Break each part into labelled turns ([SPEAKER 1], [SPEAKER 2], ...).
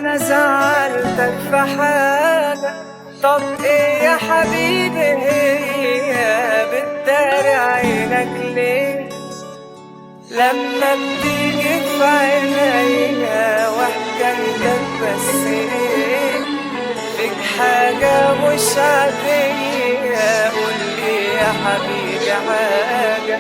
[SPEAKER 1] انا زعلتك في حاجة؟ طب ايه يا حبيبي هي بتداري عينك ليه؟ لما بتيجي في عينيا وحكايتك بس ايه؟ فيك حاجة مش عادية، قولي يا حبيبي حاجة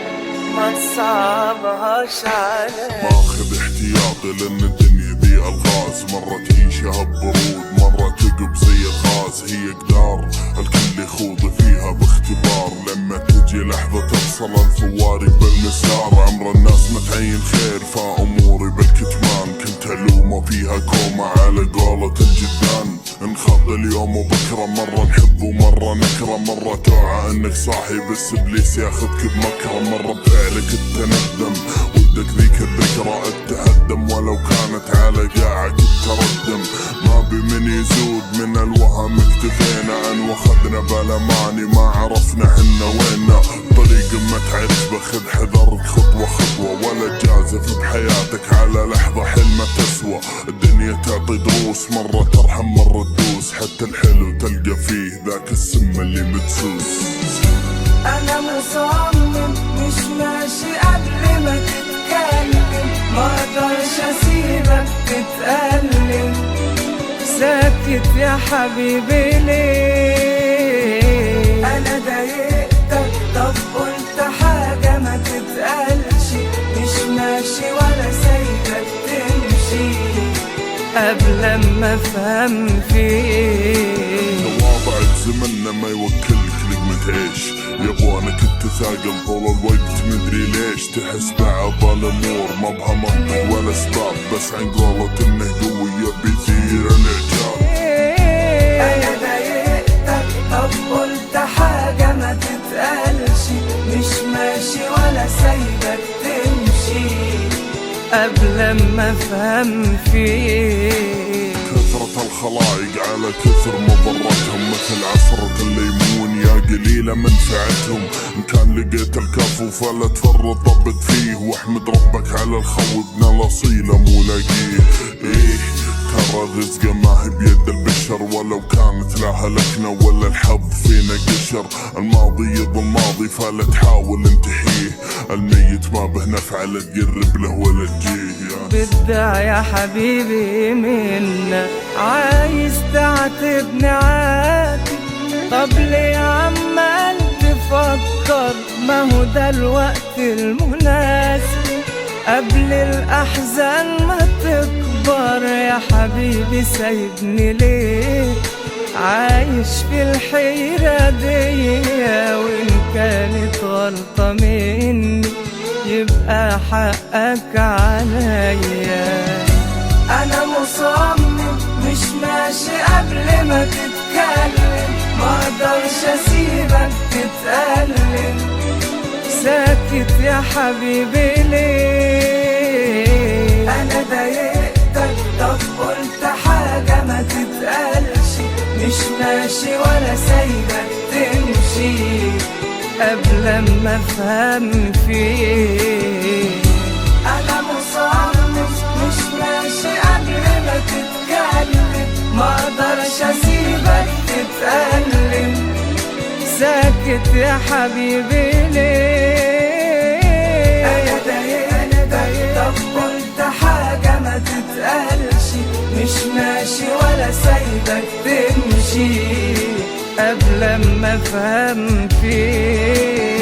[SPEAKER 1] ما تصعبهاش عليا.
[SPEAKER 2] ماخذ احتياطي لان الدنيا دي الغاز، مرة تعيشها ببرود مرة تقب زي الغاز. هي قدار الكل يخوض فيها باختبار، لما تجي لحظة تفصل الفواري بالمسار. عمر الناس متعين خير فاموري بالكتمان، كنت الومه فيها كومة على قولة الجدان. انخض اليوم وبكرة، مرة نحب ومرة نكره، مرة توعى انك صاحي بس ابليس ياخذك بمكره. مرة بفعلك تندم ودك ذيك الذكرى تهدم، ولو كانت على قاعك تردم. ما بي من يزود من الوهم اكتفينا، ان واخذنا بالاماني ما عرفنا حنا وينا. طريق ما تعرف باخذ حذرك خطوة خطوة، ولا جازف بحياتك على لحظة حلمة تسوى. الدنيا تعطي دروس، مرة ترحم مرة تدوس، حتى الحلو تلقى فيه ذاك السم اللي بتسوس.
[SPEAKER 1] انا مصمم مش ماشي قبل ما تتكلم، ما اقدرش اسيبك تتألم. ساكت يا حبيبي ليه؟ انا ضايقتك طب قلت حاجة ما تتقالش، مش ماشي ولا سايبك تمشي قبل ما افهم فيك.
[SPEAKER 2] تواضع زمننا ما يوكلك لقمة عيش، يابا انا كنت ثاقل طول الوقت مدري ليش. تحس بعض الامور ما بها منطق ولا اسباب، بس عن قولة انه قوية بيثير الاعجاب.
[SPEAKER 1] انا ضايقتك طب قلت حاجة ما تتقالش، مش ماشي ولا سايبك تمشي قبل ما افهم فيك.
[SPEAKER 2] كثرة الخلايق على كثر مضرتهم، مثل عصرة الليمون يا قليلة منفعتهم. ان كان لقيت الكفو فلا تفرط ضبط فيه، واحمد ربك على الخو ابن الاصيلة مو لاقيه. ايه ترى الرزق ما هي بيد البشر، ولو كانت لها لكنة ولا الحظ فينا قشر. الماضي يظل ماضي فلا تحاول انتهيه، الميت ما به نفع لا تقرب له ولا تجيه.
[SPEAKER 1] بدع يا حبيبي منا عايز تعاتبني عادي، طب ليه عمال تفكر؟ ما هو ده الوقت المناسب قبل الأحزان ما تكبر. يا حبيبي سايبني ليه عايش في الحيرة دي؟ وإن كانت غلطة مني يبقى حقك عليا. أنا مصمم مش ماشي قبل ما تتكلم، ما اقدرش اسيبك تتألم. ساكت يا حبيبي ليه؟ انا ضايقتك طب قلت حاجة ما تتقالش، مش ماشي ولا سايبك تمشي قبل ما افهم فيك. انا مصمم مش ماشي قبل ما تتكلم، ما اقدرش اسيبك تتألم. ساكت يا حبيبي ليه؟ انا ضايقتك طب قلت حاجة ما تتقالش، مش ماشي ولا سايبك تمشي قبل ما افهم فيك.